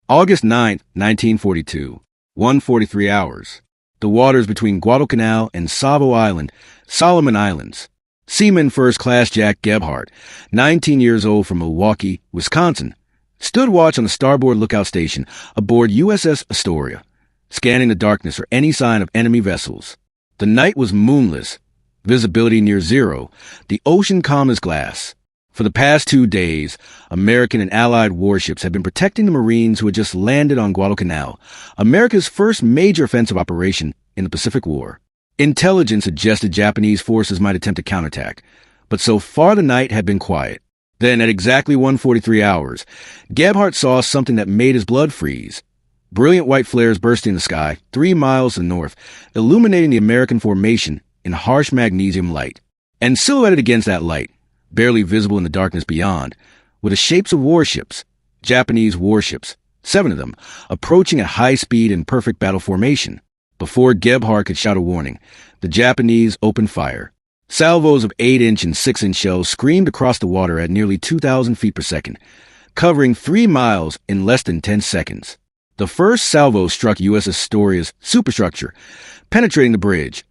August 9, 1942, 1:43 hours. The waters between Guadalcanal and Savo Island, Solomon Islands. Seaman First Class Jack Gebhardt, 19 years old from Milwaukee, Wisconsin, stood watch on the starboard lookout station aboard USS Astoria, scanning the darkness for any sign of enemy vessels. The night was moonless, visibility near zero, the ocean calm as glass. For the past 2 days, American and Allied warships had been protecting the Marines who had just landed on Guadalcanal, America's first major offensive operation in the Pacific War. Intelligence suggested Japanese forces might attempt a counterattack, but so far the night had been quiet. Then, at exactly 1:43 hours, Gebhardt saw something that made his blood freeze. Brilliant white flares bursting in the sky, 3 miles to the north, illuminating the American formation in harsh magnesium light. And silhouetted against that light, barely visible in the darkness beyond, were the shapes of warships, Japanese warships, 7 of them, approaching at high speed in perfect battle formation. Before Gebhardt could shout a warning, the Japanese opened fire. Salvos of 8-inch and 6-inch shells screamed across the water at nearly 2,000 feet per second, covering 3 miles in less than 10 seconds. The first salvo struck USS Astoria's superstructure, penetrating the bridge,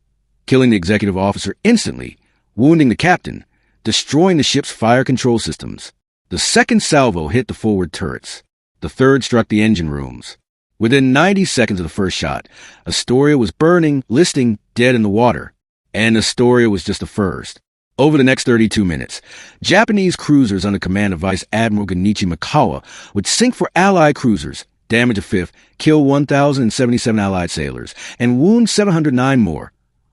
killing the executive officer instantly, wounding the captain, destroying the ship's fire control systems. The second salvo hit the forward turrets. The third struck the engine rooms. Within 90 seconds of the first shot, Astoria was burning, listing dead in the water. And Astoria was just the first. Over the next 32 minutes, Japanese cruisers under command of Vice Admiral Gunichi Mikawa would sink for Allied cruisers, damage a fifth, kill 1,077 Allied sailors, and wound 709 more,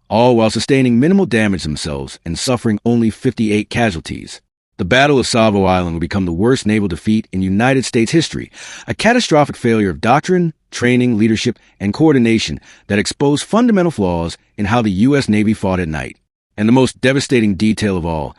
all while sustaining minimal damage themselves and suffering only 58 casualties. The Battle of Savo Island would become the worst naval defeat in United States history, a catastrophic failure of doctrine, training, leadership, and coordination that exposed fundamental flaws in how the U.S. Navy fought at night. And the most devastating detail of all,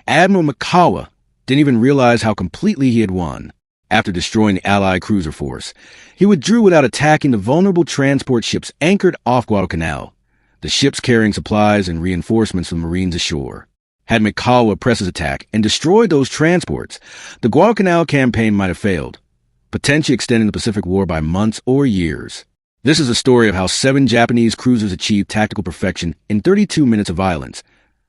Admiral Mikawa didn't even realize how completely he had won. After destroying the Allied cruiser force, he withdrew without attacking the vulnerable transport ships anchored off Guadalcanal, the ships carrying supplies and reinforcements from Marines ashore. Had Mikawa pressed his attack and destroyed those transports, the Guadalcanal campaign might have failed, potentially extending the Pacific War by months or years. This is a story of how 7 Japanese cruisers achieved tactical perfection in 32 minutes of violence,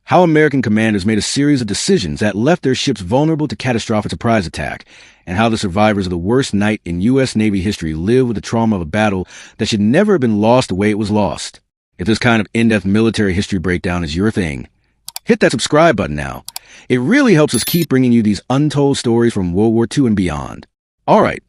how American commanders made a series of decisions that left their ships vulnerable to catastrophic surprise attack, and how the survivors of the worst night in U.S. Navy history live with the trauma of a battle that should never have been lost the way it was lost. If this kind of in-depth military history breakdown is your thing, hit that subscribe button now. It really helps us keep bringing you these untold stories from World War II and beyond. All right,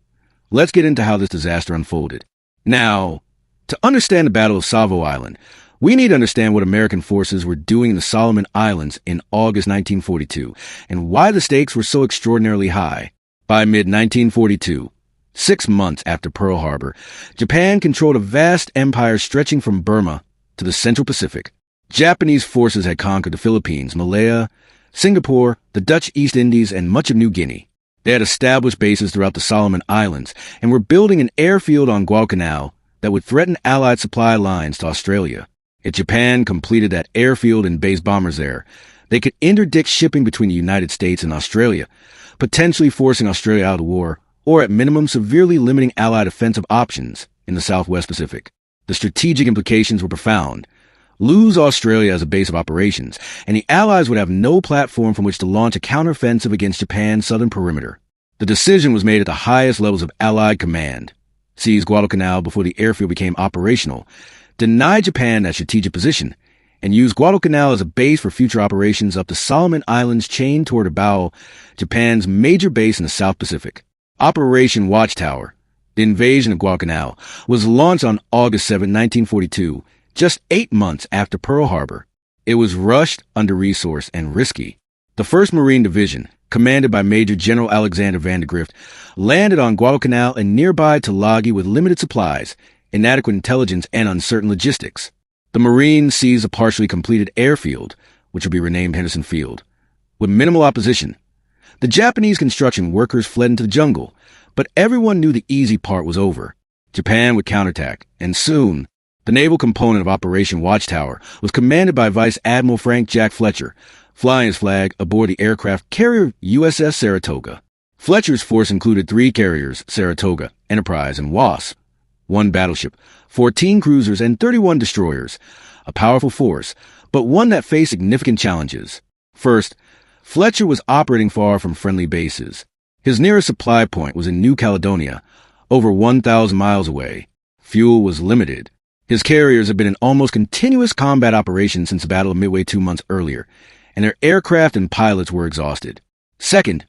let's get into how this disaster unfolded. Now, to understand the Battle of Savo Island, we need to understand what American forces were doing in the Solomon Islands in August 1942 and why the stakes were so extraordinarily high. By mid-1942, 6 months after Pearl Harbor, Japan controlled a vast empire stretching from Burma to the Central Pacific. Japanese forces had conquered the Philippines, Malaya, Singapore, the Dutch East Indies, and much of New Guinea. They had established bases throughout the Solomon Islands and were building an airfield on Guadalcanal that would threaten Allied supply lines to Australia. If Japan completed that airfield and based bombers there, they could interdict shipping between the United States and Australia, potentially forcing Australia out of the war, or at minimum severely limiting Allied offensive options in the Southwest Pacific. The strategic implications were profound. Lose Australia as a base of operations, and the Allies would have no platform from which to launch a counteroffensive against Japan's southern perimeter. The decision was made at the highest levels of Allied command. Seize Guadalcanal before the airfield became operational, deny Japan that strategic position, and use Guadalcanal as a base for future operations up the Solomon Islands chained toward Bode, Japan's major base in the South Pacific. Operation Watchtower, the invasion of Guadalcanal, was launched on August 7, 1942, just 8 months after Pearl Harbor. It was rushed, under-resourced, and risky. The 1st Marine Division, commanded by Major General Alexander Vandergrift, landed on Guadalcanal and nearby Tulagi with limited supplies, inadequate intelligence, and uncertain logistics. The Marines seized a partially completed airfield, which would be renamed Henderson Field, with minimal opposition. The Japanese construction workers fled into the jungle, but everyone knew the easy part was over. Japan would counterattack, and soon, the naval component of Operation Watchtower was commanded by Vice Admiral Frank Jack Fletcher, flying his flag aboard the aircraft carrier USS Saratoga. Fletcher's force included 3 carriers, Saratoga, Enterprise, and Wasp, 1 battleship, 14 cruisers, and 31 destroyers. A powerful force, but one that faced significant challenges. First, Fletcher was operating far from friendly bases. His nearest supply point was in New Caledonia, over 1,000 miles away. Fuel was limited. His carriers had been in almost continuous combat operations since the Battle of Midway 2 months earlier, and their aircraft and pilots were exhausted. Second,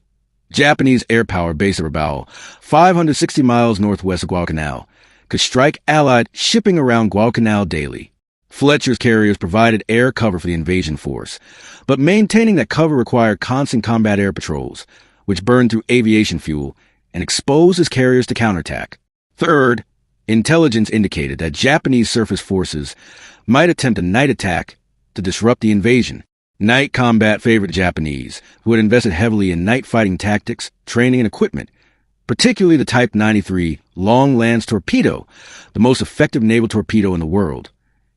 Japanese air power base at Rabaul, 560 miles northwest of Guadalcanal, could strike Allied shipping around Guadalcanal daily. Fletcher's carriers provided air cover for the invasion force, but maintaining that cover required constant combat air patrols, which burned through aviation fuel and exposed his carriers to counterattack. Third, intelligence indicated that Japanese surface forces might attempt a night attack to disrupt the invasion. Night combat favored the Japanese, who had invested heavily in night fighting tactics, training, and equipment, particularly the Type 93 Long Lance torpedo, the most effective naval torpedo in the world,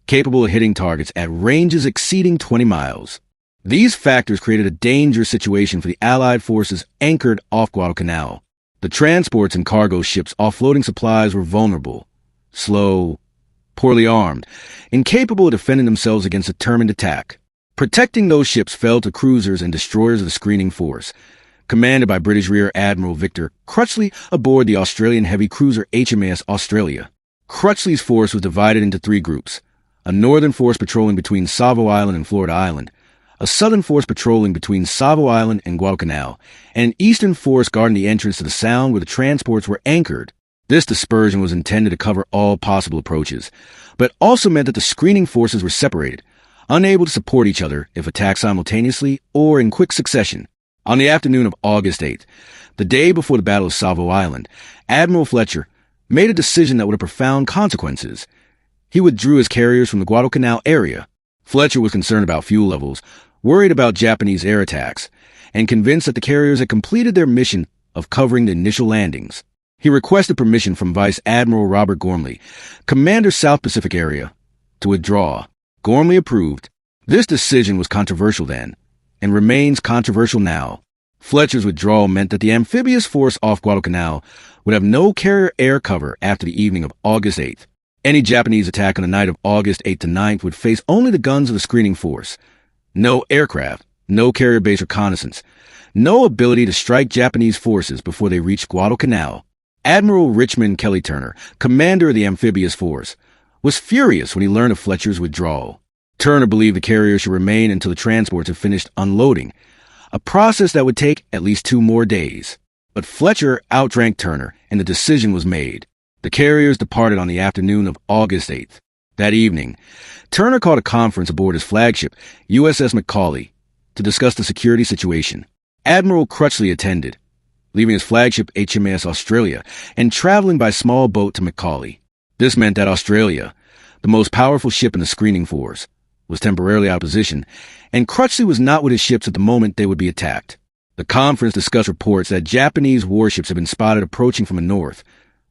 capable of hitting targets at ranges exceeding 20 miles. These factors created a dangerous situation for the Allied forces anchored off Guadalcanal. The transports and cargo ships offloading supplies were vulnerable, slow, poorly armed, incapable of defending themselves against determined attack. Protecting those ships fell to cruisers and destroyers of the screening force, commanded by British Rear Admiral Victor Crutchley aboard the Australian heavy cruiser HMAS Australia. Crutchley's force was divided into 3 groups: a northern force patrolling between Savo Island and Florida Island, a southern force patrolling between Savo Island and Guadalcanal, and an eastern force guarding the entrance to the sound where the transports were anchored. This dispersion was intended to cover all possible approaches, but also meant that the screening forces were separated, unable to support each other if attacked simultaneously or in quick succession. On the afternoon of August 8th, the day before the Battle of Savo Island, Admiral Fletcher made a decision that would have profound consequences. He withdrew his carriers from the Guadalcanal area. Fletcher was concerned about fuel levels, worried about Japanese air attacks, and convinced that the carriers had completed their mission of covering the initial landings. He requested permission from Vice Admiral Robert Gormley, Commander South Pacific Area, to withdraw. Gormley approved. This decision was controversial then, and remains controversial now. Fletcher's withdrawal meant that the amphibious force off Guadalcanal would have no carrier air cover after the evening of August 8th. Any Japanese attack on the night of August 8th to 9th would face only the guns of the screening force. No aircraft, no carrier-based reconnaissance, no ability to strike Japanese forces before they reached Guadalcanal. Admiral Richmond Kelly Turner, commander of the amphibious force, was furious when he learned of Fletcher's withdrawal. Turner believed the carrier should remain until the transports had finished unloading, a process that would take at least 2 more days. But Fletcher outdrank Turner, and the decision was made. The carriers departed on the afternoon of August 8th. That evening, Turner called a conference aboard his flagship, USS Macaulay, to discuss the security situation. Admiral Crutchley attended, leaving his flagship HMAS Australia and traveling by small boat to Macaulay. This meant that Australia, the most powerful ship in the screening force, was temporarily out of position, and Crutchley was not with his ships at the moment they would be attacked. The conference discussed reports that Japanese warships had been spotted approaching from the north,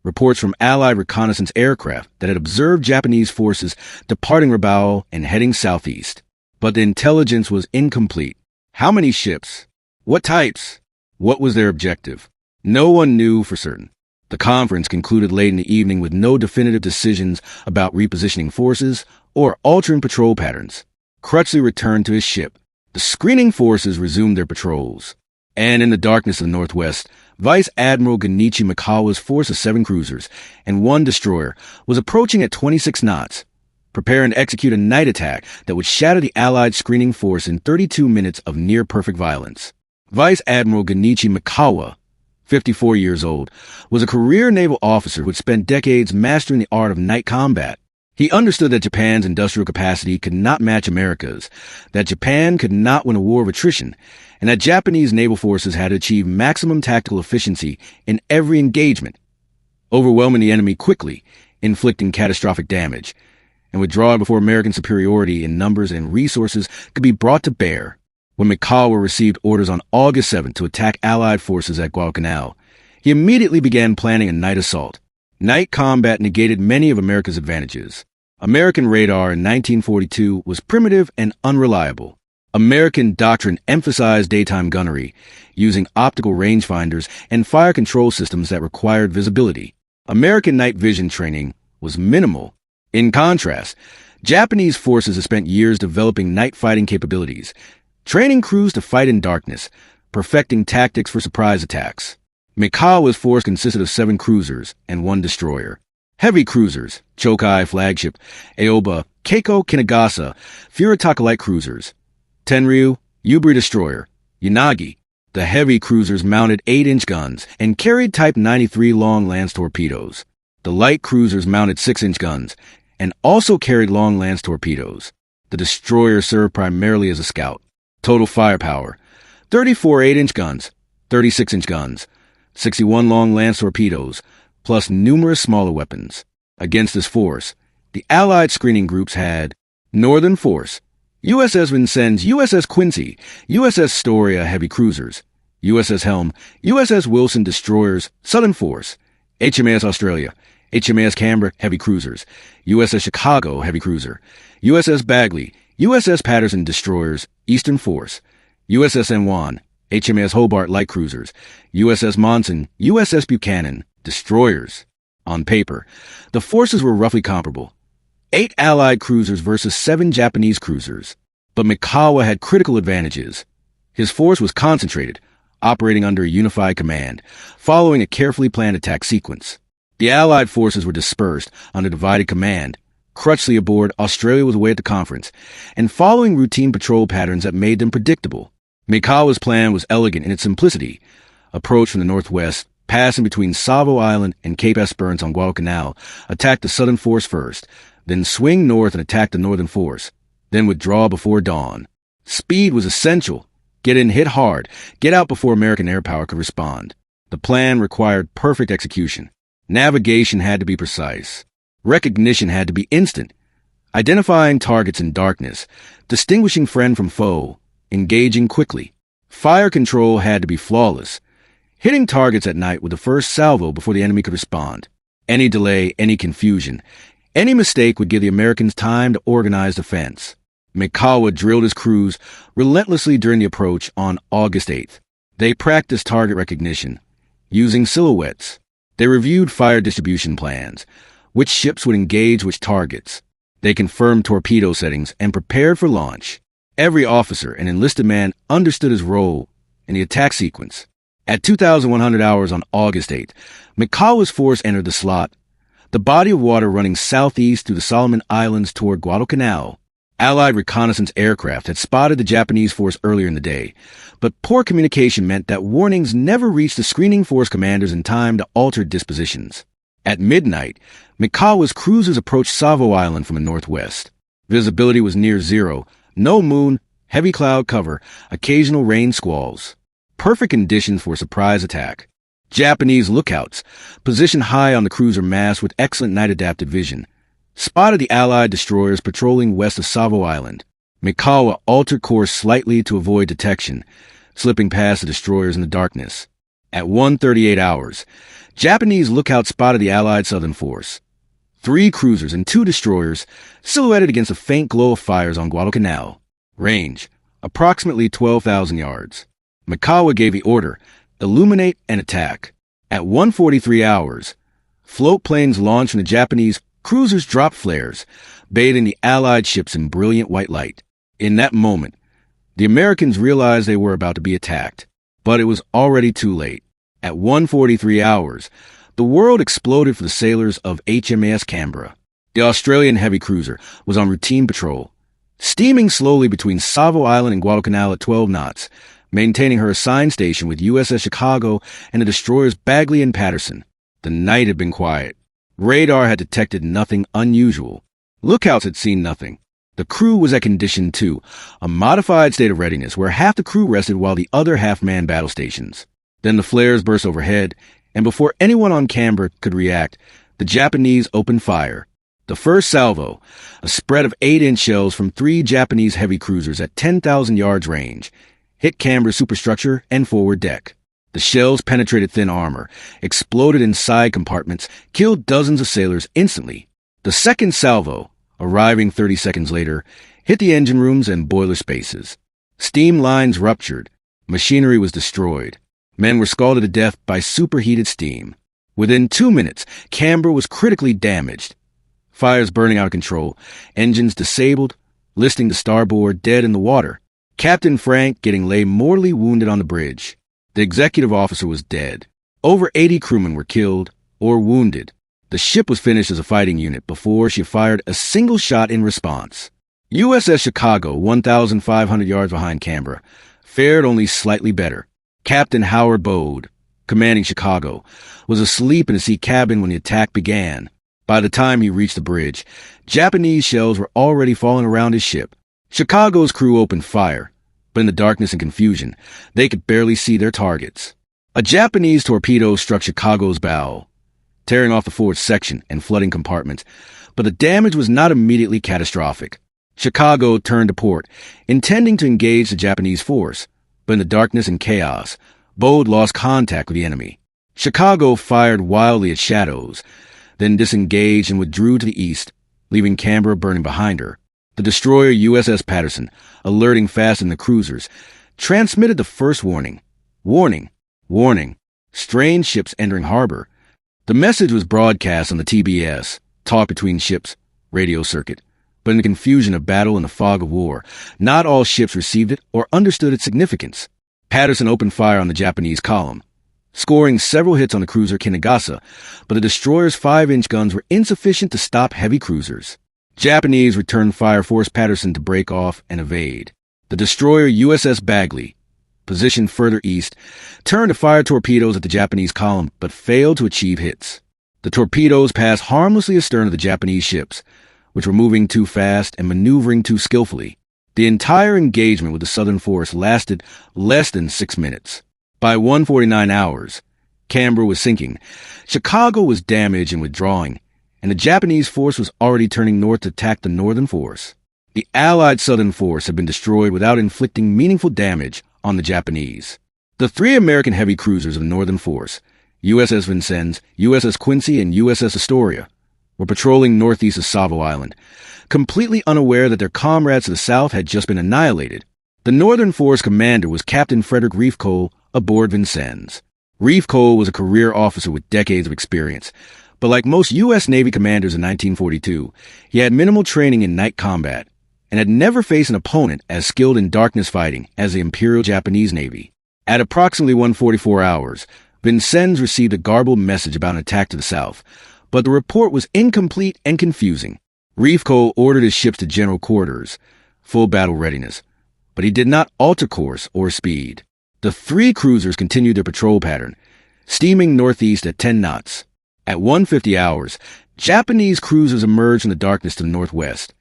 reports from Allied reconnaissance aircraft that had observed Japanese forces departing Rabaul and heading southeast. But the intelligence was incomplete. How many ships? What types? What was their objective? No one knew for certain. The conference concluded late in the evening with no definitive decisions about repositioning forces or altering patrol patterns. Crutchley returned to his ship. The screening forces resumed their patrols. And in the darkness of the northwest, Vice Admiral Gunichi Mikawa's force of 7 cruisers and 1 destroyer was approaching at 26 knots, preparing to execute a night attack that would shatter the Allied screening force in 32 minutes of near-perfect violence. Vice Admiral Gunichi Mikawa, 54 years old, was a career naval officer who had spent decades mastering the art of night combat. He understood that Japan's industrial capacity could not match America's, that Japan could not win a war of attrition, and that Japanese naval forces had to achieve maximum tactical efficiency in every engagement, overwhelming the enemy quickly, inflicting catastrophic damage, and withdrawing before American superiority in numbers and resources could be brought to bear. When Mikawa received orders on August 7th to attack Allied forces at Guadalcanal, he immediately began planning a night assault. Night combat negated many of America's advantages. American radar in 1942 was primitive and unreliable. American doctrine emphasized daytime gunnery, using optical rangefinders and fire control systems that required visibility. American night vision training was minimal. In contrast, Japanese forces have spent years developing night fighting capabilities, training crews to fight in darkness, perfecting tactics for surprise attacks. Mikawa's force consisted of 7 cruisers and 1 destroyer. Heavy cruisers, Chokai flagship, Aoba, Keiko Kinagasa, Furitaka light cruisers, Tenryu, Yubari destroyer, Yanagi. The heavy cruisers mounted 8-inch guns and carried Type 93 long lance torpedoes. The light cruisers mounted 6-inch guns and also carried long lance torpedoes. The destroyer served primarily as a scout. Total firepower: 34 8-inch guns, 36-inch guns, 61 long lance torpedoes, plus numerous smaller weapons. Against this force, the Allied screening groups had Northern Force, USS Vincennes, USS Quincy, USS Astoria heavy cruisers, USS Helm, USS Wilson destroyers, Southern Force, HMAS Australia, HMAS Canberra heavy cruisers, USS Chicago heavy cruiser, USS Bagley, USS Patterson destroyers, Eastern Force, USS N1, HMAS Hobart light cruisers, USS Monson, USS Buchanan destroyers. On paper, the forces were roughly comparable. 8 Allied cruisers versus 7 Japanese cruisers. But Mikawa had critical advantages. His force was concentrated, operating under a unified command, following a carefully planned attack sequence. The Allied forces were dispersed under divided command. Crutchley aboard Australia was away at the conference, and following routine patrol patterns that made them predictable. Mikawa's plan was elegant in its simplicity. Approach from the northwest, passing between Savo Island and Cape Esperance on Guadalcanal, attack the southern force first, then swing north and attack the northern force, then withdraw before dawn. Speed was essential. Get in, hit hard, get out before American air power could respond. The plan required perfect execution. Navigation had to be precise. Recognition had to be instant. Identifying targets in darkness, distinguishing friend from foe, engaging quickly. Fire control had to be flawless. Hitting targets at night with the first salvo before the enemy could respond. Any delay, any confusion, any mistake would give the Americans time to organize defense. Mikawa drilled his crews relentlessly during the approach on August 8th. They practiced target recognition, using silhouettes. They reviewed fire distribution plans, which ships would engage which targets. They confirmed torpedo settings and prepared for launch. Every officer and enlisted man understood his role in the attack sequence. At 2,100 hours on August 8th, Mikawa's force entered the slot, the body of water running southeast through the Solomon Islands toward Guadalcanal. Allied reconnaissance aircraft had spotted the Japanese force earlier in the day, but poor communication meant that warnings never reached the screening force commanders in time to alter dispositions. At midnight, Mikawa's cruisers approached Savo Island from the northwest. Visibility was near zero, no moon, heavy cloud cover, occasional rain squalls. Perfect conditions for a surprise attack. Japanese lookouts, positioned high on the cruiser mast with excellent night-adapted vision, spotted the Allied destroyers patrolling west of Savo Island. Mikawa altered course slightly to avoid detection, slipping past the destroyers in the darkness. At 1:38 hours, Japanese lookouts spotted the Allied southern force. 3 cruisers and 2 destroyers silhouetted against a faint glow of fires on Guadalcanal. Range, approximately 12,000 yards. Mikawa gave the order, illuminate and attack. At 1:43 hours, float planes launched from the Japanese cruisers dropped flares, bathing the Allied ships in brilliant white light. In that moment, the Americans realized they were about to be attacked, but it was already too late. At 1:43 hours, the world exploded for the sailors of HMAS Canberra. The Australian heavy cruiser was on routine patrol, steaming slowly between Savo Island and Guadalcanal at 12 knots, maintaining her assigned station with USS Chicago and the destroyers Bagley and Patterson. The night had been quiet. Radar had detected nothing unusual. Lookouts had seen nothing. The crew was at Condition 2, a modified state of readiness where half the crew rested while the other half manned battle stations. Then the flares burst overhead, and before anyone on Canberra could react, the Japanese opened fire. The first salvo, a spread of 8-inch shells from 3 Japanese heavy cruisers at 10,000 yards range, hit Canberra's superstructure and forward deck. The shells penetrated thin armor, exploded in side compartments, killed dozens of sailors instantly. The second salvo, arriving 30 seconds later, hit the engine rooms and boiler spaces. Steam lines ruptured. Machinery was destroyed. Men were scalded to death by superheated steam. Within 2 minutes, Canberra was critically damaged. Fires burning out of control, engines disabled, listing the starboard dead in the water. Captain Frank getting lay mortally wounded on the bridge. The executive officer was dead. Over 80 crewmen were killed or wounded. The ship was finished as a fighting unit before she fired a single shot in response. USS Chicago, 1,500 yards behind Canberra, fared only slightly better. Captain Howard Bode, commanding Chicago, was asleep in the sea cabin when the attack began. By the time he reached the bridge, Japanese shells were already falling around his ship. Chicago's crew opened fire, but in the darkness and confusion, they could barely see their targets. A Japanese torpedo struck Chicago's bow, tearing off the forward section and flooding compartments, but the damage was not immediately catastrophic. Chicago turned to port, intending to engage the Japanese force, but in the darkness and chaos, Bode lost contact with the enemy. Chicago fired wildly at shadows, then disengaged and withdrew to the east, leaving Canberra burning behind her. The destroyer USS Patterson, alerting fast in the cruisers, transmitted the first warning. Warning, warning, strange ships entering harbor. The message was broadcast on the TBS, talk between ships, radio circuit. But in the confusion of battle and the fog of war, not all ships received it or understood its significance. Patterson opened fire on the Japanese column, scoring several hits on the cruiser Kinagasa, but the destroyer's 5-inch guns were insufficient to stop heavy cruisers. Japanese return fire forced Patterson to break off and evade. The destroyer USS Bagley, positioned further east, turned to fire torpedoes at the Japanese column but failed to achieve hits. The torpedoes passed harmlessly astern of the Japanese ships, which were moving too fast and maneuvering too skillfully. The entire engagement with the southern force lasted less than 6 minutes. By 1:49 hours, Canberra was sinking, Chicago was damaged and withdrawing, and the Japanese force was already turning north to attack the northern force. The Allied southern force had been destroyed without inflicting meaningful damage on the Japanese. The 3 American heavy cruisers of the northern force, USS Vincennes, USS Quincy, and USS Astoria, were patrolling northeast of Savo Island, completely unaware that their comrades to the south had just been annihilated. The Northern Force commander was Captain Frederick Reef Cole aboard Vincennes. Reef Cole was a career officer with decades of experience, but like most U.S. Navy commanders in 1942, he had minimal training in night combat and had never faced an opponent as skilled in darkness fighting as the Imperial Japanese Navy. At approximately 1:44 hours, Vincennes received a garbled message about an attack to the south, but the report was incomplete and confusing. Reef Cole ordered his ships to general quarters, full battle readiness, but he did not alter course or speed. The 3 cruisers continued their patrol pattern, steaming northeast at 10 knots. At 1:50 hours, Japanese cruisers emerged from the darkness to the northwest,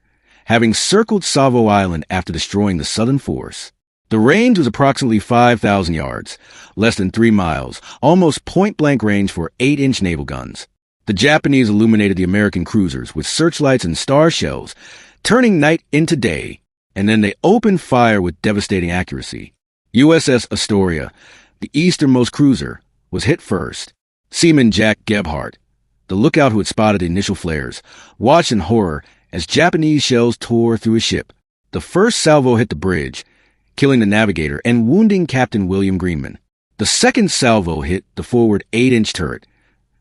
having circled Savo Island after destroying the southern force. The range was approximately 5,000 yards, less than 3 miles, almost point-blank range for 8-inch naval guns. The Japanese illuminated the American cruisers with searchlights and star shells, turning night into day, and then they opened fire with devastating accuracy. USS Astoria, the easternmost cruiser, was hit first. Seaman Jack Gebhardt, the lookout who had spotted the initial flares, watched in horror as Japanese shells tore through his ship. The first salvo hit the bridge, killing the navigator and wounding Captain William Greenman. The second salvo hit the forward 8-inch turret,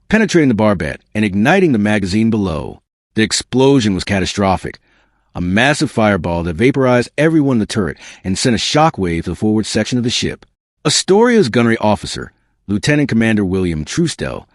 penetrating the barbette and igniting the magazine below. The explosion was catastrophic, a massive fireball that vaporized everyone in the turret and sent a shockwave to the forward section of the ship. Astoria's gunnery officer, Lieutenant Commander William Truesdell,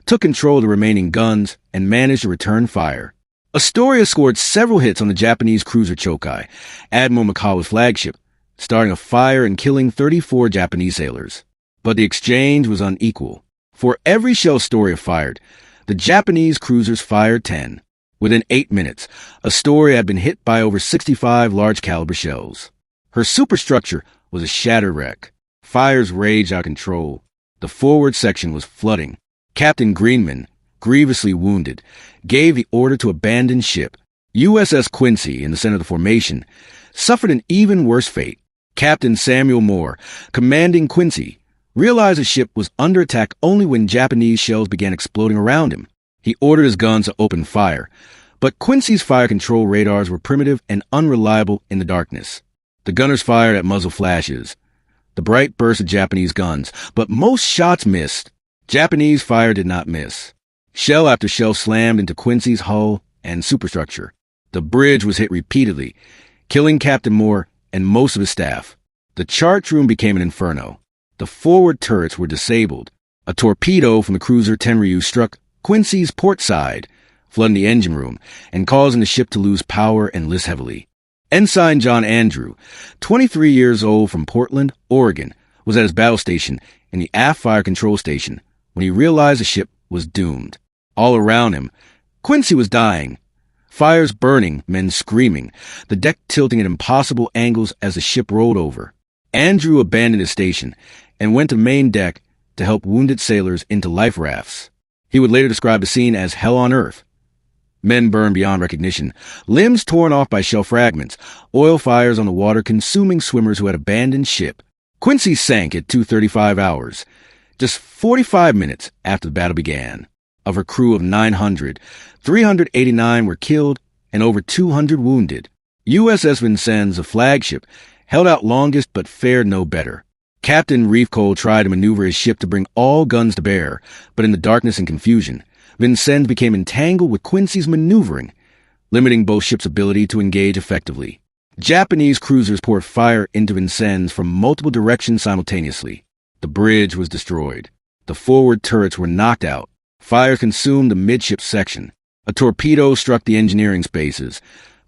took control of the remaining guns and managed to return fire. Astoria scored several hits on the Japanese cruiser Chokai, Admiral Mikawa's flagship, starting a fire and killing 34 Japanese sailors. But the exchange was unequal. For every shell Astoria fired, the Japanese cruisers fired 10. Within 8 minutes, Astoria had been hit by over 65 large-caliber shells. Her superstructure was a shattered wreck. Fires raged out of control. The forward section was flooding. Captain Greenman, grievously wounded, gave the order to abandon ship. USS Quincy, in the center of the formation, suffered an even worse fate. Captain Samuel Moore, commanding Quincy, realized the ship was under attack only when Japanese shells began exploding around him. He ordered his guns to open fire, but Quincy's fire control radars were primitive and unreliable in the darkness. The gunners fired at muzzle flashes, the bright burst of Japanese guns, but most shots missed. Japanese fire did not miss. Shell after shell slammed into Quincy's hull and superstructure. The bridge was hit repeatedly, killing Captain Moore and most of his staff. The chart room became an inferno. The forward turrets were disabled. A torpedo from the cruiser Tenryu struck Quincy's port side, flooding the engine room and causing the ship to lose power and list heavily. Ensign John Andrew, 23 years old from Portland, Oregon, was at his battle station in the aft fire control station when he realized the ship was doomed. All around him, Quincy was dying. Fires burning, men screaming, the deck tilting at impossible angles as the ship rolled over. Andrew abandoned his station and went to the main deck to help wounded sailors into life rafts. He would later describe the scene as hell on earth. Men burned beyond recognition, limbs torn off by shell fragments, oil fires on the water consuming swimmers who had abandoned ship. Quincy sank at 2:35 hours, just 45 minutes after the battle began. Of her crew of 900, 389 were killed and over 200 wounded. USS Vincennes, a flagship, held out longest but fared no better. Captain Reefcold tried to maneuver his ship to bring all guns to bear, but in the darkness and confusion, Vincennes became entangled with Quincy's maneuvering, limiting both ships' ability to engage effectively. Japanese cruisers poured fire into Vincennes from multiple directions simultaneously. The bridge was destroyed. The forward turrets were knocked out. Fire consumed the midship section. A torpedo struck the engineering spaces,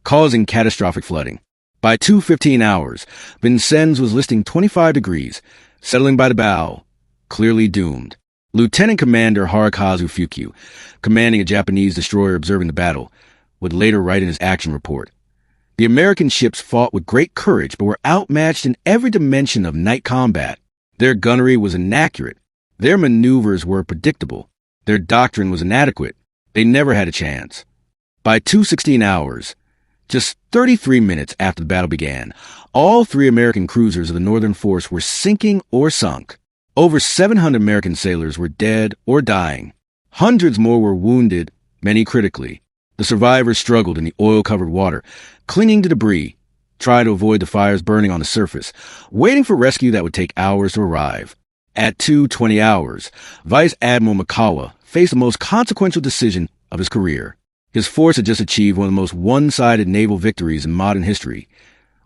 causing catastrophic flooding. By 2:15 hours, Vincennes was listing 25 degrees, settling by the bow, clearly doomed. Lieutenant Commander Harukazu Fukui, commanding a Japanese destroyer observing the battle, would later write in his action report, "The American ships fought with great courage but were outmatched in every dimension of night combat. Their gunnery was inaccurate. Their maneuvers were predictable. Their doctrine was inadequate. They never had a chance." By 2:16 hours, just 33 minutes after the battle began, all three American cruisers of the Northern Force were sinking or sunk. Over 700 American sailors were dead or dying. Hundreds more were wounded, many critically. The survivors struggled in the oil-covered water, clinging to debris, trying to avoid the fires burning on the surface, waiting for rescue that would take hours to arrive. At 2:20 hours, Vice Admiral Mikawa faced the most consequential decision of his career. His force had just achieved one of the most one-sided naval victories in modern history.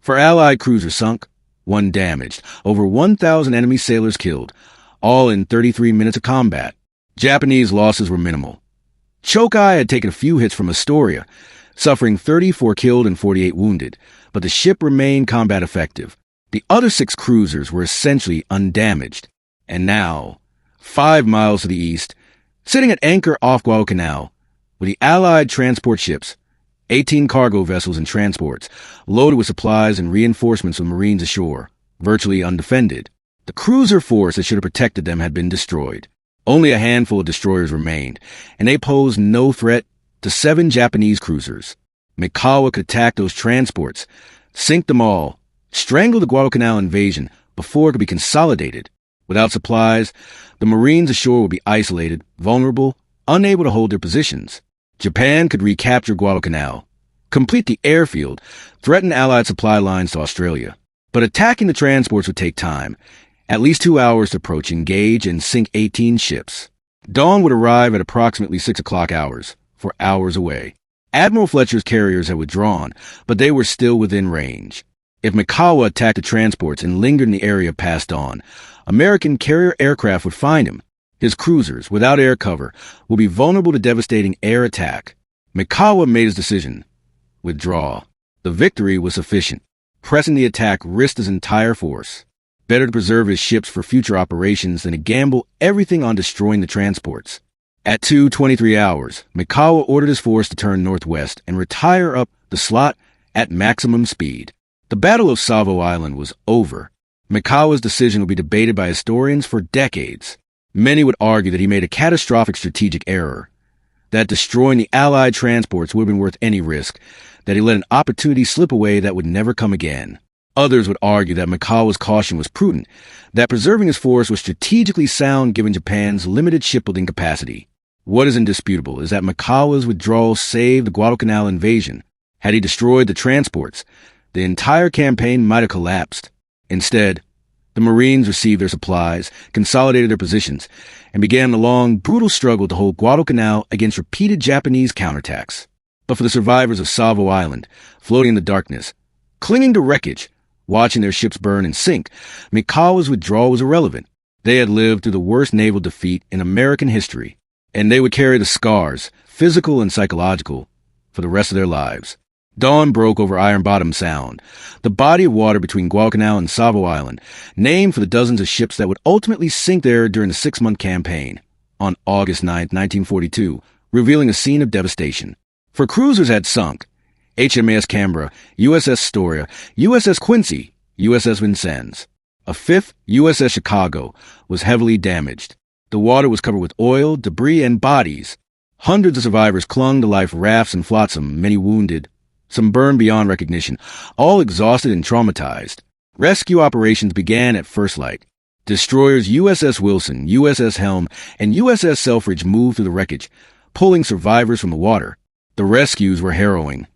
4 Allied cruisers sunk, 1 damaged, over 1,000 enemy sailors killed, all in 33 minutes of combat. Japanese losses were minimal. Chokai had taken a few hits from Astoria, suffering 34 killed and 48 wounded, but the ship remained combat effective. The other 6 cruisers were essentially undamaged. And now, 5 miles to the east, sitting at anchor off Guadalcanal, were the Allied transport ships, 18 cargo vessels and transports, loaded with supplies and reinforcements of Marines ashore, virtually undefended. The cruiser force that should have protected them had been destroyed. Only a handful of destroyers remained, and they posed no threat to 7 Japanese cruisers. Mikawa could attack those transports, sink them all, strangle the Guadalcanal invasion before it could be consolidated. Without supplies, the Marines ashore would be isolated, vulnerable, unable to hold their positions. Japan could recapture Guadalcanal, complete the airfield, threaten Allied supply lines to Australia. But attacking the transports would take time, at least 2 hours to approach, engage, and sink 18 ships. Dawn would arrive at approximately 6 o'clock hours, 4 hours away. Admiral Fletcher's carriers had withdrawn, but they were still within range. If Mikawa attacked the transports and lingered in the area past dawn, American carrier aircraft would find him. His cruisers, without air cover, would be vulnerable to devastating air attack. Mikawa made his decision. Withdraw. The victory was sufficient. Pressing the attack risked his entire force. Better to preserve his ships for future operations than to gamble everything on destroying the transports. At 2:23 hours, Mikawa ordered his force to turn northwest and retire up the slot at maximum speed. The Battle of Savo Island was over. Mikawa's decision will be debated by historians for decades. Many would argue that he made a catastrophic strategic error, that destroying the Allied transports would have been worth any risk, that he let an opportunity slip away that would never come again. Others would argue that Mikawa's caution was prudent, that preserving his force was strategically sound given Japan's limited shipbuilding capacity. What is indisputable is that Mikawa's withdrawal saved the Guadalcanal invasion. Had he destroyed the transports, the entire campaign might have collapsed. Instead, the Marines received their supplies, consolidated their positions, and began a long, brutal struggle to hold Guadalcanal against repeated Japanese counterattacks. But for the survivors of Savo Island, floating in the darkness, clinging to wreckage, watching their ships burn and sink, Mikawa's withdrawal was irrelevant. They had lived through the worst naval defeat in American history, and they would carry the scars, physical and psychological, for the rest of their lives. Dawn broke over Iron Bottom Sound, the body of water between Guadalcanal and Savo Island, named for the dozens of ships that would ultimately sink there during the 6-month campaign, on August 9, 1942, revealing a scene of devastation. For cruisers had sunk: HMAS Canberra, USS Astoria, USS Quincy, USS Vincennes. A fifth, USS Chicago, was heavily damaged. The water was covered with oil, debris, and bodies. Hundreds of survivors clung to life rafts and flotsam, many wounded, some burned beyond recognition, all exhausted and traumatized. Rescue operations began at first light. Destroyers USS Wilson, USS Helm, and USS Selfridge moved through the wreckage, pulling survivors from the water. The rescues were harrowing.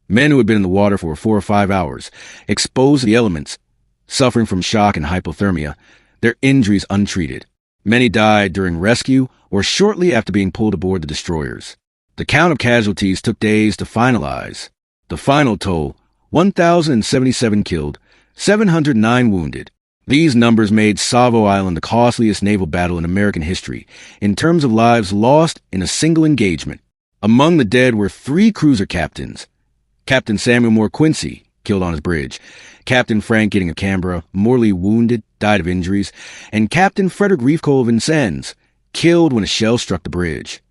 Men who had been in the water for 4 or 5 hours, exposed to the elements, suffering from shock and hypothermia, their injuries untreated. Many died during rescue or shortly after being pulled aboard the destroyers. The count of casualties took days to finalize. The final toll: 1,077 killed, 709 wounded. These numbers made Savo Island the costliest naval battle in American history, in terms of lives lost in a single engagement. Among the dead were 3 cruiser captains: Captain Samuel Moore Quincy, killed on his bridge; Captain Frank Gidding of Canberra, mortally wounded, died of injuries; and Captain Frederick Reefcoe of Vincennes, killed when a shell struck the bridge.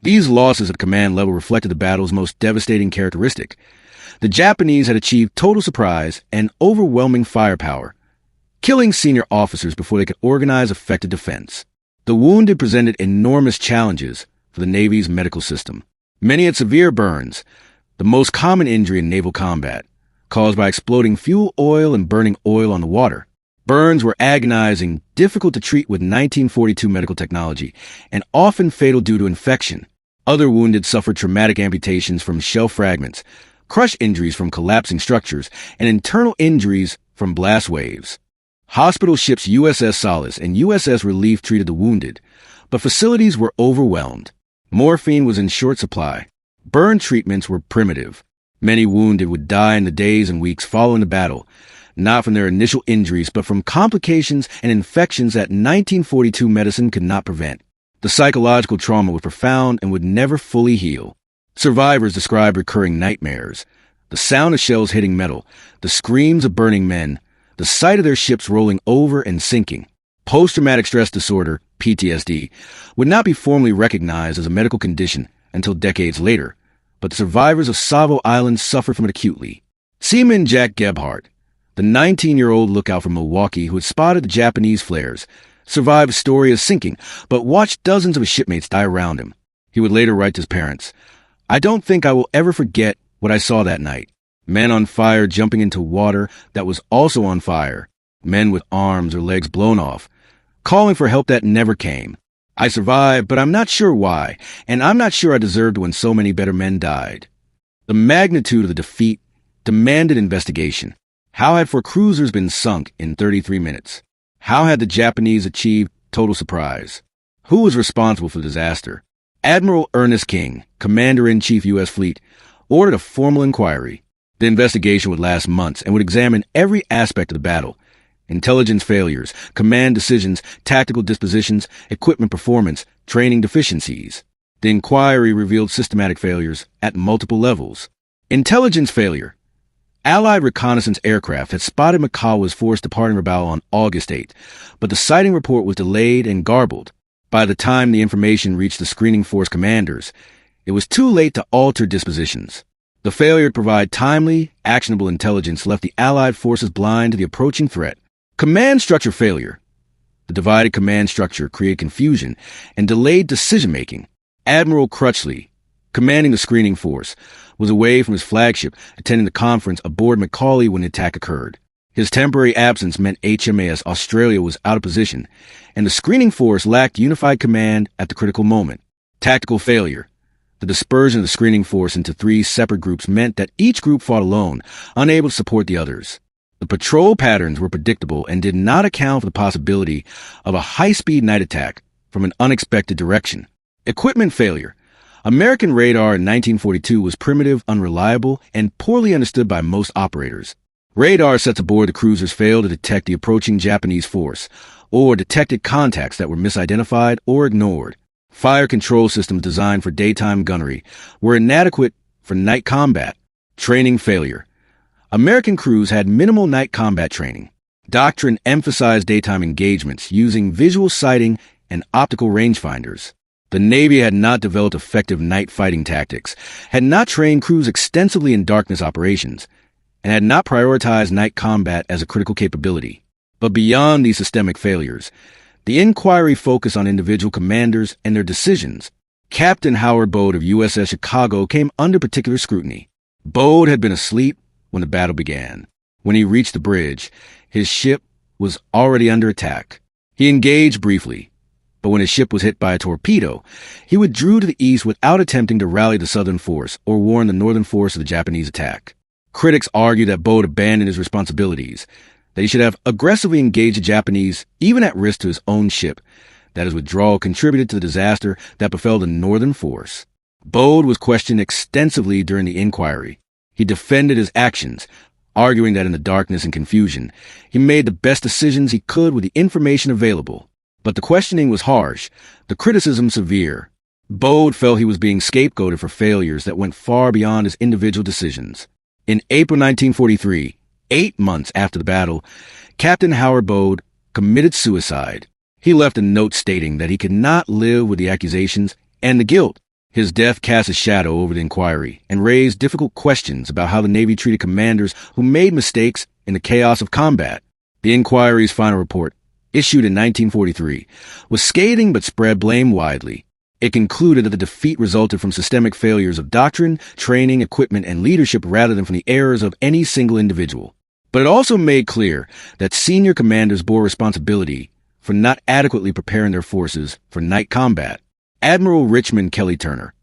These losses at command level reflected the battle's most devastating characteristic. The Japanese had achieved total surprise and overwhelming firepower, killing senior officers before they could organize effective defense. The wounded presented enormous challenges for the Navy's medical system. Many had severe burns, the most common injury in naval combat, caused by exploding fuel oil and burning oil on the water. Burns were agonizing, difficult to treat with 1942 medical technology, and often fatal due to infection. Other wounded suffered traumatic amputations from shell fragments, crush injuries from collapsing structures, and internal injuries from blast waves. Hospital ships USS Solace and USS Relief treated the wounded, but facilities were overwhelmed. Morphine was in short supply. Burn treatments were primitive. Many wounded would die in the days and weeks following the battle, not from their initial injuries, but from complications and infections that 1942 medicine could not prevent. The psychological trauma was profound and would never fully heal. Survivors described recurring nightmares: the sound of shells hitting metal, the screams of burning men, the sight of their ships rolling over and sinking. Post-traumatic stress disorder, PTSD, would not be formally recognized as a medical condition until decades later, but the survivors of Savo Island suffered from it acutely. Seaman Jack Gebhardt, the 19-year-old lookout from Milwaukee who had spotted the Japanese flares, survived Astoria's sinking, but watched dozens of his shipmates die around him. He would later write to his parents, "I don't think I will ever forget what I saw that night. Men on fire jumping into water that was also on fire. Men with arms or legs blown off, calling for help that never came. I survived, but I'm not sure why, and I'm not sure I deserved when so many better men died." The magnitude of the defeat demanded investigation. How had 4 cruisers been sunk in 33 minutes? How had the Japanese achieved total surprise? Who was responsible for the disaster? Admiral Ernest King, Commander-in-Chief U.S. Fleet, ordered a formal inquiry. The investigation would last months and would examine every aspect of the battle: intelligence failures, command decisions, tactical dispositions, equipment performance, training deficiencies. The inquiry revealed systematic failures at multiple levels. Intelligence failure. Allied reconnaissance aircraft had spotted Mikawa's force departing Rabaul on August 8th, but the sighting report was delayed and garbled. By the time the information reached the screening force commanders, it was too late to alter dispositions. The failure to provide timely, actionable intelligence left the Allied forces blind to the approaching threat. Command structure failure. The divided command structure created confusion and delayed decision-making. Admiral Crutchley, commanding the screening force, was away from his flagship attending the conference aboard Macaulay when the attack occurred. His temporary absence meant HMAS Australia was out of position, and the screening force lacked unified command at the critical moment. Tactical failure. The dispersion of the screening force into 3 separate groups meant that each group fought alone, unable to support the others. The patrol patterns were predictable and did not account for the possibility of a high-speed night attack from an unexpected direction. Equipment failure. American radar in 1942 was primitive, unreliable, and poorly understood by most operators. Radar sets aboard the cruisers failed to detect the approaching Japanese force, or detected contacts that were misidentified or ignored. Fire control systems designed for daytime gunnery were inadequate for night combat. Training failure. American crews had minimal night combat training. Doctrine emphasized daytime engagements using visual sighting and optical rangefinders. The Navy had not developed effective night fighting tactics, had not trained crews extensively in darkness operations, and had not prioritized night combat as a critical capability. But beyond these systemic failures, the inquiry focused on individual commanders and their decisions. Captain Howard Bode of USS Chicago came under particular scrutiny. Bode had been asleep when the battle began. When he reached the bridge, his ship was already under attack. He engaged briefly, but when his ship was hit by a torpedo, he withdrew to the east without attempting to rally the southern force or warn the northern force of the Japanese attack. Critics argue that Bode abandoned his responsibilities, that he should have aggressively engaged the Japanese, even at risk to his own ship, that his withdrawal contributed to the disaster that befell the northern force. Bode was questioned extensively during the inquiry. He defended his actions, arguing that in the darkness and confusion, he made the best decisions he could with the information available. But the questioning was harsh, the criticism severe. Bode felt he was being scapegoated for failures that went far beyond his individual decisions. In April 1943, 8 months after the battle, Captain Howard Bode committed suicide. He left a note stating that he could not live with the accusations and the guilt. His death cast a shadow over the inquiry and raised difficult questions about how the Navy treated commanders who made mistakes in the chaos of combat. The inquiry's final report, issued in 1943, was scathing but spread blame widely. It concluded that the defeat resulted from systemic failures of doctrine, training, equipment, and leadership rather than from the errors of any single individual. But it also made clear that senior commanders bore responsibility for not adequately preparing their forces for night combat. Admiral Richmond Kelly Turner,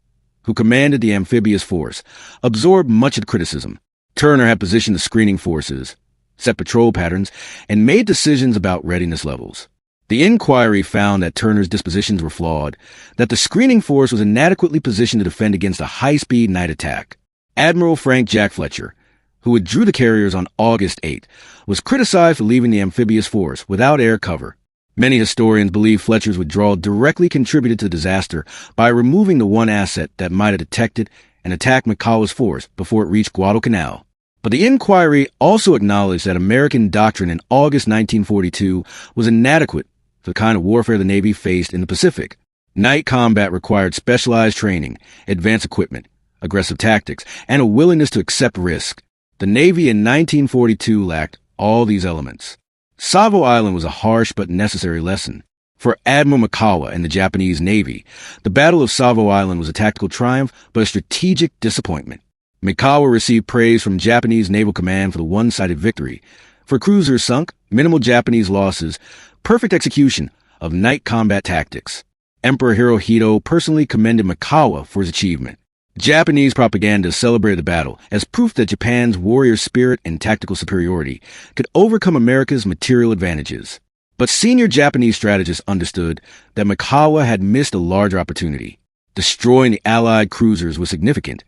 who commanded the amphibious force, absorbed much of the criticism. Turner had positioned the screening forces, set patrol patterns, and made decisions about readiness levels. The inquiry found that Turner's dispositions were flawed, that the screening force was inadequately positioned to defend against a high-speed night attack. Admiral Frank Jack Fletcher, who withdrew the carriers on August 8, was criticized for leaving the amphibious force without air cover. Many historians believe Fletcher's withdrawal directly contributed to the disaster by removing the one asset that might have detected and attacked Mikawa's force before it reached Guadalcanal. But the inquiry also acknowledged that American doctrine in August 1942 was inadequate for the kind of warfare the Navy faced in the Pacific. Night combat required specialized training, advanced equipment, aggressive tactics, and a willingness to accept risk. The Navy in 1942 lacked all these elements. Savo Island was a harsh but necessary lesson. For Admiral Mikawa and the Japanese Navy, the Battle of Savo Island was a tactical triumph but a strategic disappointment. Mikawa received praise from Japanese Naval Command for the one-sided victory. For cruisers sunk, minimal Japanese losses, perfect execution of night combat tactics. Emperor Hirohito personally commended Mikawa for his achievement. Japanese propaganda celebrated the battle as proof that Japan's warrior spirit and tactical superiority could overcome America's material advantages. But senior Japanese strategists understood that Mikawa had missed a larger opportunity. Destroying the Allied cruisers was significant,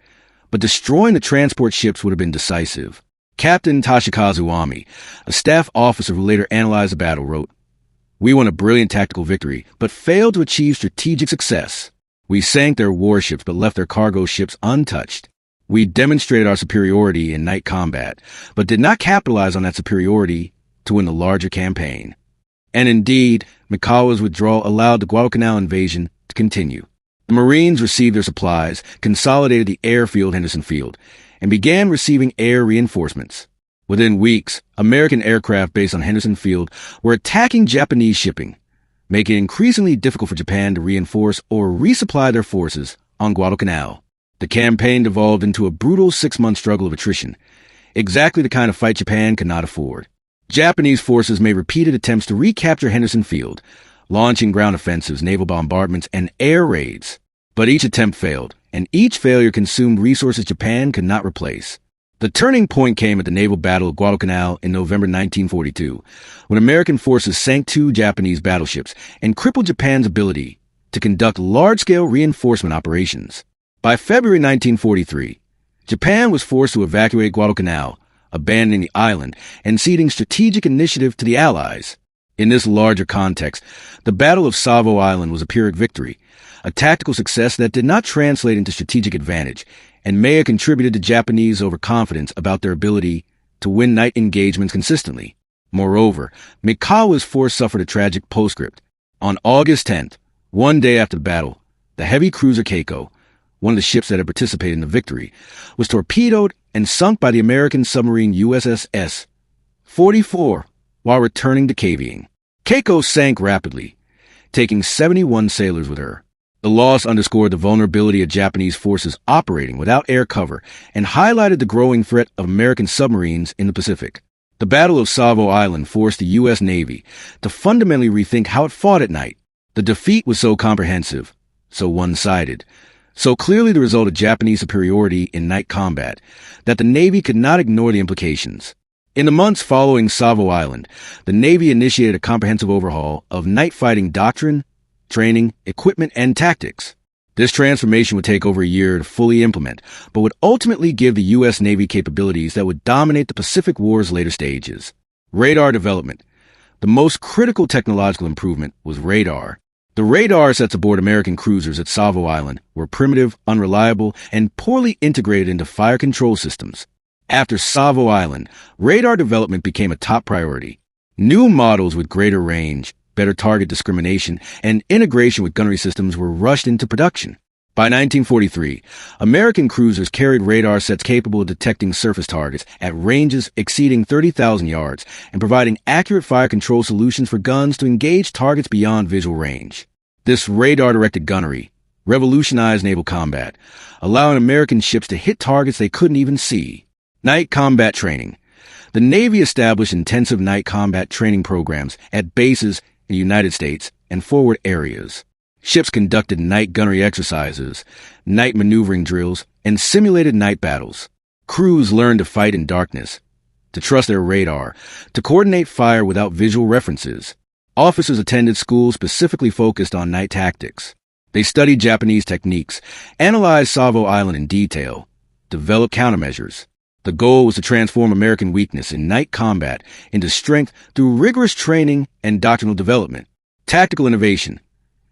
but destroying the transport ships would have been decisive. Captain Toshikazu Ami, a staff officer who later analyzed the battle, wrote, "We won a brilliant tactical victory, but failed to achieve strategic success. We sank their warships but left their cargo ships untouched. We demonstrated our superiority in night combat, but did not capitalize on that superiority to win the larger campaign." And indeed, Mikawa's withdrawal allowed the Guadalcanal invasion to continue. The Marines received their supplies, consolidated the airfield Henderson Field, and began receiving air reinforcements. Within weeks, American aircraft based on Henderson Field were attacking Japanese shipping, making it increasingly difficult for Japan to reinforce or resupply their forces on Guadalcanal. The campaign devolved into a brutal 6-month struggle of attrition, exactly the kind of fight Japan could not afford. Japanese forces made repeated attempts to recapture Henderson Field, launching ground offensives, naval bombardments, and air raids. But each attempt failed, and each failure consumed resources Japan could not replace. The turning point came at the naval battle of Guadalcanal in November 1942, when American forces sank 2 Japanese battleships and crippled Japan's ability to conduct large-scale reinforcement operations. By February 1943, Japan was forced to evacuate Guadalcanal, abandoning the island and ceding strategic initiative to the Allies. In this larger context, the Battle of Savo Island was a Pyrrhic victory, a tactical success that did not translate into strategic advantage, and may have contributed to Japanese overconfidence about their ability to win night engagements consistently. Moreover, Mikawa's force suffered a tragic postscript. On August 10th, one day after the battle, the heavy cruiser Keiko, one of the ships that had participated in the victory, was torpedoed and sunk by the American submarine USS 44 while returning to cavying. Keiko sank rapidly, taking 71 sailors with her. The loss underscored the vulnerability of Japanese forces operating without air cover and highlighted the growing threat of American submarines in the Pacific. The Battle of Savo Island forced the U.S. Navy to fundamentally rethink how it fought at night. The defeat was so comprehensive, so one-sided, so clearly the result of Japanese superiority in night combat, that the Navy could not ignore the implications. In the months following Savo Island, the Navy initiated a comprehensive overhaul of night fighting doctrine, training, equipment, and tactics. This transformation would take over a year to fully implement, but would ultimately give the U.S. Navy capabilities that would dominate the Pacific War's later stages. Radar development. The most critical technological improvement was radar. The radar sets aboard American cruisers at Savo Island were primitive, unreliable, and poorly integrated into fire control systems. After Savo Island, radar development became a top priority. New models with greater range, better target discrimination, and integration with gunnery systems were rushed into production. By 1943, American cruisers carried radar sets capable of detecting surface targets at ranges exceeding 30,000 yards and providing accurate fire control solutions for guns to engage targets beyond visual range. This radar-directed gunnery revolutionized naval combat, allowing American ships to hit targets they couldn't even see. Night combat training. The Navy established intensive night combat training programs at bases in the United States and forward areas. Ships conducted night gunnery exercises, night maneuvering drills, and simulated night battles. Crews learned to fight in darkness, to trust their radar, to coordinate fire without visual references. Officers attended schools specifically focused on night tactics. They studied Japanese techniques, analyzed Savo Island in detail, developed countermeasures. The goal was to transform American weakness in night combat into strength through rigorous training and doctrinal development. Tactical innovation.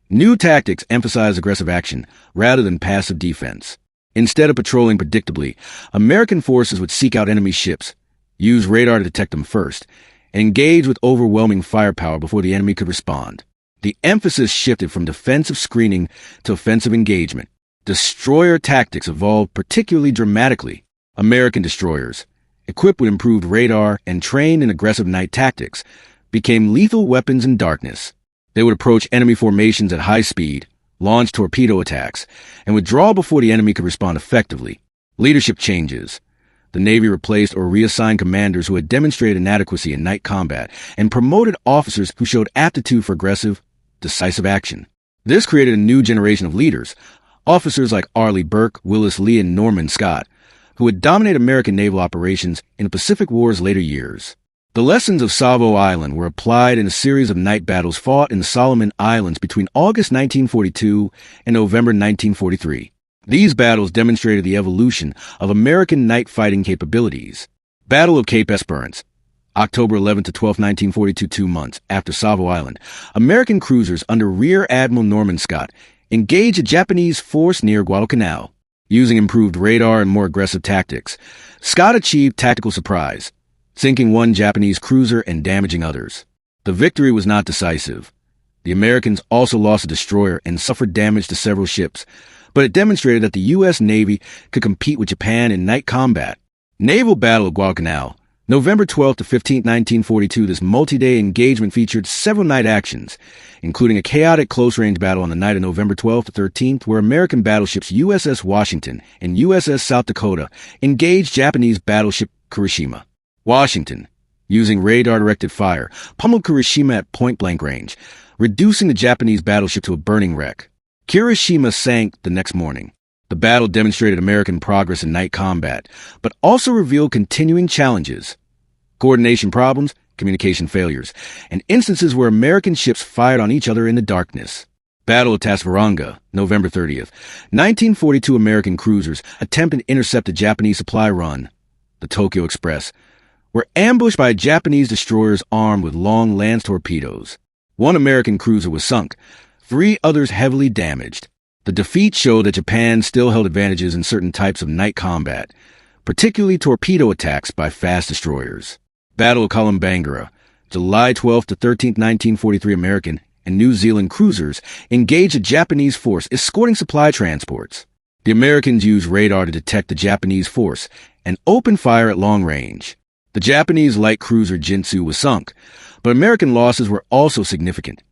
New tactics emphasize aggressive action rather than passive defense. Instead of patrolling predictably, American forces would seek out enemy ships, use radar to detect them first, and engage with overwhelming firepower before the enemy could respond. The emphasis shifted from defensive screening to offensive engagement. Destroyer tactics evolved particularly dramatically. American destroyers, equipped with improved radar and trained in aggressive night tactics, became lethal weapons in darkness. They would approach enemy formations at high speed, launch torpedo attacks, and withdraw before the enemy could respond effectively. Leadership changes. The Navy replaced or reassigned commanders who had demonstrated inadequacy in night combat and promoted officers who showed aptitude for aggressive, decisive action. This created a new generation of leaders, officers like Arleigh Burke, Willis Lee, and Norman Scott, who would dominate American naval operations in the Pacific War's later years. The lessons of Savo Island were applied in a series of night battles fought in the Solomon Islands between August 1942 and November 1943. These battles demonstrated the evolution of American night fighting capabilities. Battle of Cape Esperance, October 11 to 12, 1942, 2 months after Savo Island, American cruisers under Rear Admiral Norman Scott engaged a Japanese force near Guadalcanal. Using improved radar and more aggressive tactics, Scott achieved tactical surprise, sinking one Japanese cruiser and damaging others. The victory was not decisive. The Americans also lost a destroyer and suffered damage to several ships, but it demonstrated that the U.S. Navy could compete with Japan in night combat. Naval Battle of Guadalcanal, November 12 to 15, 1942. This multi-day engagement featured several night actions, including a chaotic close-range battle on the night of November 12 to 13th, where American battleships USS Washington and USS South Dakota engaged Japanese battleship Kirishima. Washington, using radar-directed fire, pummeled Kirishima at point-blank range, reducing the Japanese battleship to a burning wreck. Kirishima sank the next morning. The battle demonstrated American progress in night combat, but also revealed continuing challenges. Coordination problems, communication failures, and instances where American ships fired on each other in the darkness. Battle of Tasvaranga, November 30th. 1942 American cruisers attempted to intercept a Japanese supply run, the Tokyo Express, were ambushed by Japanese destroyers armed with long lance torpedoes. One American cruiser was sunk, 3 others heavily damaged. The defeat showed that Japan still held advantages in certain types of night combat, particularly torpedo attacks by fast destroyers. Battle of Kolumbangara, July 12 to 13, 1943 American and New Zealand cruisers engaged a Japanese force escorting supply transports. The Americans used radar to detect the Japanese force and opened fire at long range. The Japanese light cruiser Jinsu was sunk, but American losses were also significant.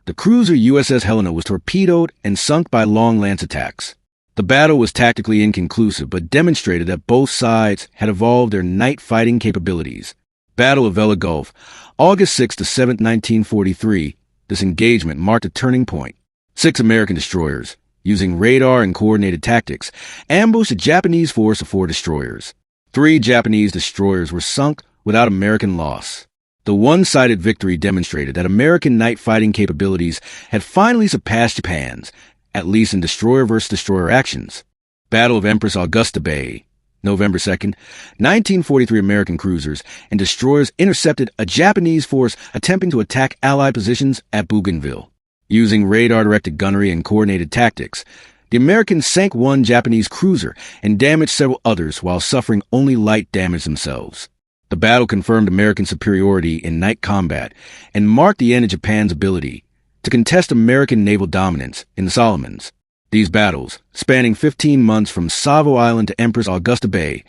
The cruiser USS Helena was torpedoed and sunk by long lance attacks. The battle was tactically inconclusive but demonstrated that both sides had evolved their night fighting capabilities. Battle of Vella Gulf, August 6 to 7, 1943. This engagement marked a turning point. 6 American destroyers, using radar and coordinated tactics, ambushed a Japanese force of 4 destroyers. 3 Japanese destroyers were sunk without American loss. The one-sided victory demonstrated that American night fighting capabilities had finally surpassed Japan's, at least in destroyer-versus-destroyer actions. Battle of Empress Augusta Bay, November 2nd. 1943 American cruisers and destroyers intercepted a Japanese force attempting to attack Allied positions at Bougainville. Using radar-directed gunnery and coordinated tactics, the Americans sank 1 Japanese cruiser and damaged several others while suffering only light damage themselves. The battle confirmed American superiority in night combat and marked the end of Japan's ability to contest American naval dominance in the Solomons. These battles, spanning 15 months from Savo Island to Empress Augusta Bay,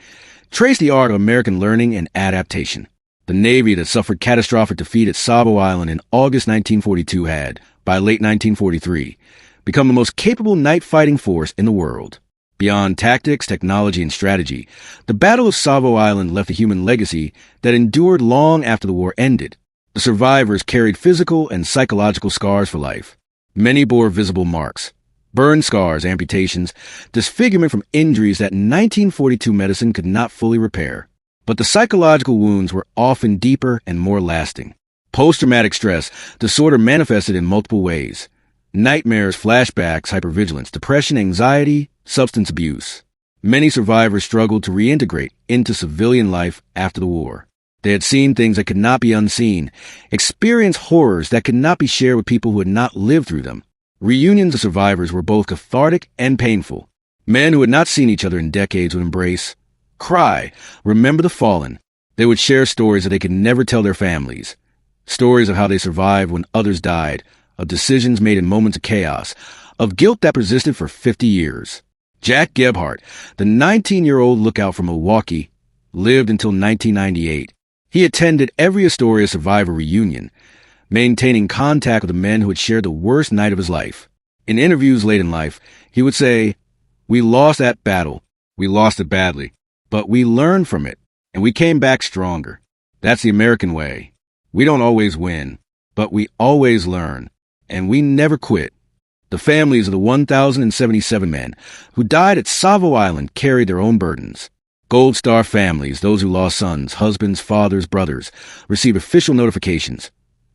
trace the art of American learning and adaptation. The Navy that suffered catastrophic defeat at Savo Island in August 1942 had, by late 1943, become the most capable night fighting force in the world. Beyond tactics, technology, and strategy, the Battle of Savo Island left a human legacy that endured long after the war ended. The survivors carried physical and psychological scars for life. Many bore visible marks. Burn scars, amputations, disfigurement from injuries that 1942 medicine could not fully repair. But the psychological wounds were often deeper and more lasting. Post-traumatic stress disorder manifested in multiple ways. Nightmares, flashbacks, hypervigilance, depression, anxiety, substance abuse. Many survivors struggled to reintegrate into civilian life after the war. They had seen things that could not be unseen, experienced horrors that could not be shared with people who had not lived through them. Reunions of survivors were both cathartic and painful. Men who had not seen each other in decades would embrace, cry, remember the fallen. They would share stories that they could never tell their families. Stories of how they survived when others died, of decisions made in moments of chaos, of guilt that persisted for 50 years. Jack Gebhardt, the 19-year-old lookout from Milwaukee, lived until 1998. He attended every Astoria survivor reunion, maintaining contact with the men who had shared the worst night of his life. In interviews late in life, he would say, "We lost that battle. We lost it badly. But we learned from it, and we came back stronger. That's the American way. We don't always win, but we always learn, and we never quit." The families of the 1,077 men who died at Savo Island carried their own burdens. Gold Star families, those who lost sons, husbands, fathers, brothers, received official notifications,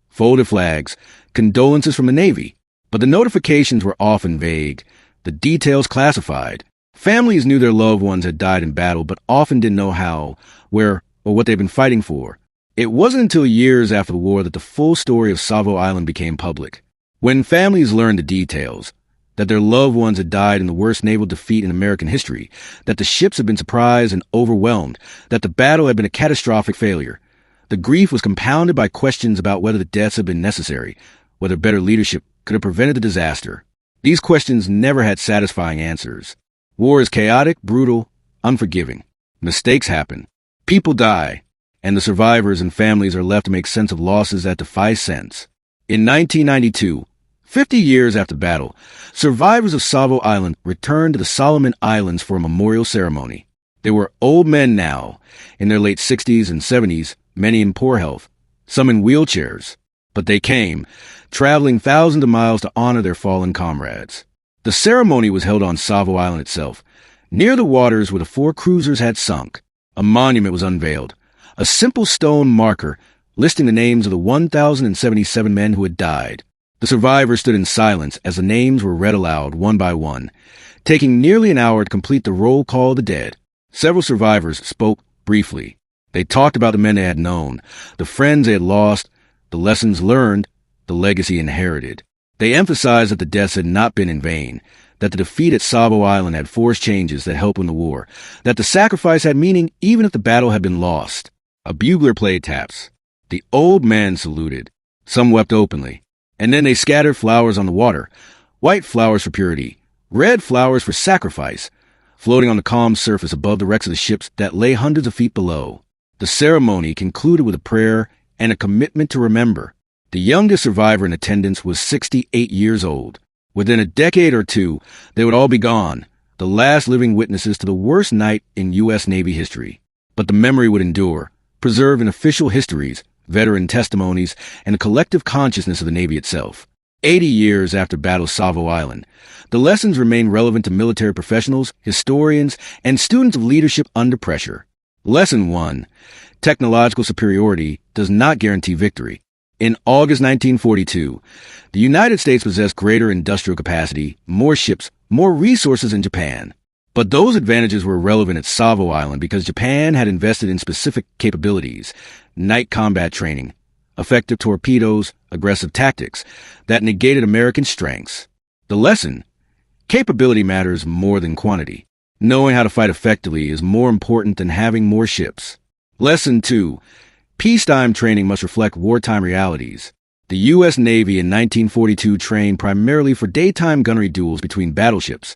folded flags, condolences from the Navy. But the notifications were often vague, the details classified. Families knew their loved ones had died in battle, but often didn't know how, where, or what they'd been fighting for. It wasn't until years after the war that the full story of Savo Island became public. When families learned the details, that their loved ones had died in the worst naval defeat in American history, that the ships had been surprised and overwhelmed, that the battle had been a catastrophic failure, the grief was compounded by questions about whether the deaths had been necessary, whether better leadership could have prevented the disaster. These questions never had satisfying answers. War is chaotic, brutal, unforgiving. Mistakes happen. People die, and the survivors and families are left to make sense of losses that defy sense. In 1992, 50 years after battle, survivors of Savo Island returned to the Solomon Islands for a memorial ceremony. They were old men now, in their late 60s and 70s, many in poor health, some in wheelchairs. But they came, traveling thousands of miles to honor their fallen comrades. The ceremony was held on Savo Island itself, near the waters where the 4 cruisers had sunk. A monument was unveiled, a simple stone marker listing the names of the 1,077 men who had died. The survivors stood in silence as the names were read aloud one by one, taking nearly an hour to complete the roll call of the dead. Several survivors spoke briefly. They talked about the men they had known, the friends they had lost, the lessons learned, the legacy inherited. They emphasized that the deaths had not been in vain, that the defeat at Savo Island had forced changes that helped win the war, that the sacrifice had meaning even if the battle had been lost. A bugler played taps. The old man saluted. Some wept openly. And then they scattered flowers on the water, white flowers for purity, red flowers for sacrifice, floating on the calm surface above the wrecks of the ships that lay hundreds of feet below. The ceremony concluded with a prayer and a commitment to remember. The youngest survivor in attendance was 68 years old. Within a decade or two, they would all be gone, the last living witnesses to the worst night in U.S. Navy history. But the memory would endure, preserved in official histories, veteran testimonies, and the collective consciousness of the Navy itself. 80 years after Battle of Savo Island, the lessons remain relevant to military professionals, historians, and students of leadership under pressure. Lesson 1. Technological superiority does not guarantee victory. In August 1942, the United States possessed greater industrial capacity, more ships, more resources than Japan. But those advantages were relevant at Savo Island because Japan had invested in specific capabilities, night combat training, effective torpedoes, aggressive tactics, that negated American strengths. The lesson: capability matters more than quantity. Knowing how to fight effectively is more important than having more ships. Lesson 2. Peacetime training must reflect wartime realities. The U.S. Navy in 1942 trained primarily for daytime gunnery duels between battleships,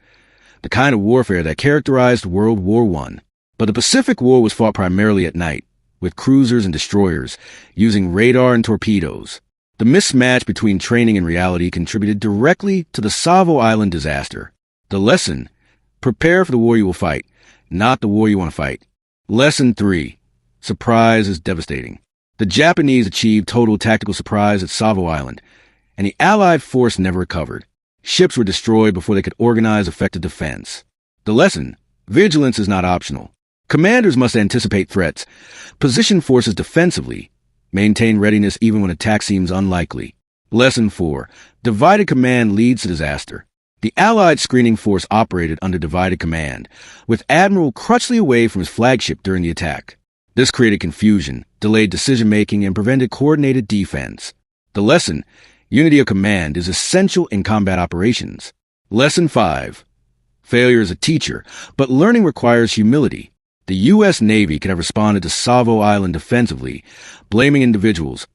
the kind of warfare that characterized World War I. But the Pacific War was fought primarily at night, with cruisers and destroyers, using radar and torpedoes. The mismatch between training and reality contributed directly to the Savo Island disaster. The lesson: prepare for the war you will fight, not the war you want to fight. Lesson 3. Surprise is devastating. The Japanese achieved total tactical surprise at Savo Island, and the Allied force never recovered. Ships were destroyed before they could organize effective defense. The lesson: vigilance is not optional. Commanders must anticipate threats, position forces defensively, maintain readiness even when attack seems unlikely. Lesson 4. Divided command leads to disaster. The Allied screening force operated under divided command, with Admiral Crutchley away from his flagship during the attack. This created confusion, delayed decision-making, and prevented coordinated defense. The lesson: unity of command is essential in combat operations. Lesson 5. Failure is a teacher, but learning requires humility. The U.S. Navy could have responded to Savo Island defensively, blaming individuals,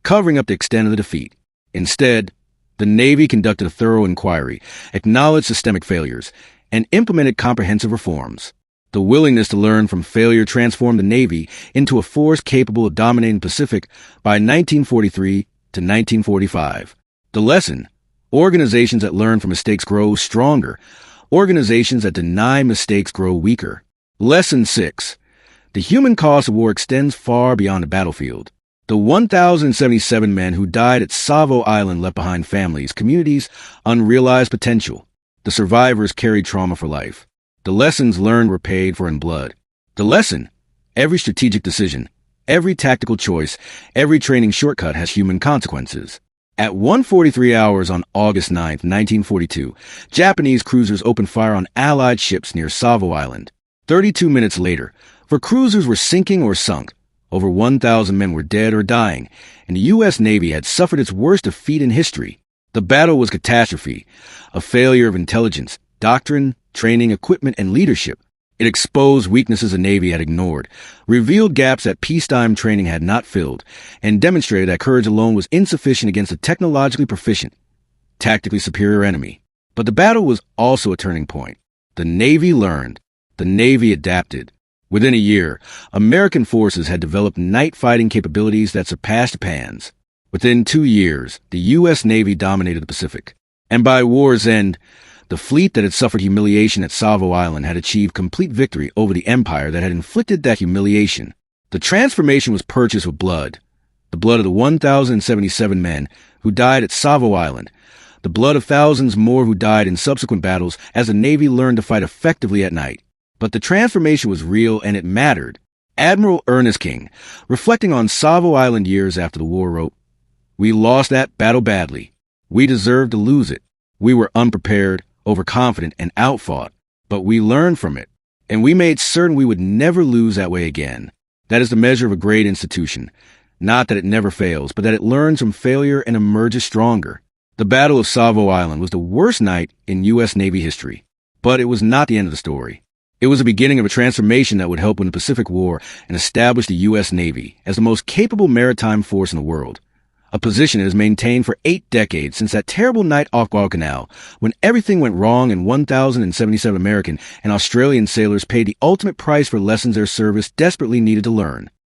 covering up the extent of the defeat. Instead, the Navy conducted a thorough inquiry, acknowledged systemic failures, and implemented comprehensive reforms. The willingness to learn from failure transformed the Navy into a force capable of dominating the Pacific by 1943 to 1945. The lesson: organizations that learn from mistakes grow stronger. Organizations that deny mistakes grow weaker. Lesson 6. The human cost of war extends far beyond the battlefield. The 1,077 men who died at Savo Island left behind families, communities, unrealized potential. The survivors carried trauma for life. The lessons learned were paid for in blood. The lesson: every strategic decision, every tactical choice, every training shortcut has human consequences. At 1:43 hours on August 9, 1942, Japanese cruisers opened fire on Allied ships near Savo Island. 32 minutes later, for cruisers were sinking or sunk, over 1,000 men were dead or dying, and the U.S. Navy had suffered its worst defeat in history. The battle was catastrophe, a failure of intelligence, doctrine, training, equipment, and leadership. It exposed weaknesses the Navy had ignored, revealed gaps that peacetime training had not filled, and demonstrated that courage alone was insufficient against a technologically proficient, tactically superior enemy. But the battle was also a turning point. The Navy learned. The Navy adapted. Within a year, American forces had developed night fighting capabilities that surpassed Japan's. Within 2 years, the U.S. Navy dominated the Pacific. And by war's end, the fleet that had suffered humiliation at Savo Island had achieved complete victory over the empire that had inflicted that humiliation. The transformation was purchased with blood, the blood of the 1,077 men who died at Savo Island, the blood of thousands more who died in subsequent battles as the Navy learned to fight effectively at night. But the transformation was real and it mattered. Admiral Ernest King, reflecting on Savo Island years after the war, wrote, "We lost that battle badly. We deserved to lose it. We were unprepared, overconfident, and outfought. But we learned from it, and we made certain we would never lose that way again. That is the measure of a great institution. Not that it never fails, but that it learns from failure and emerges stronger." The Battle of Savo Island was the worst night in U.S. Navy history. But it was not the end of the story. It was the beginning of a transformation that would help win the Pacific War and establish the U.S. Navy as the most capable maritime force in the world. A position it has maintained for 8 decades since that terrible night off Guadalcanal, when everything went wrong and 1,077 American and Australian sailors paid the ultimate price for lessons their service desperately needed to learn.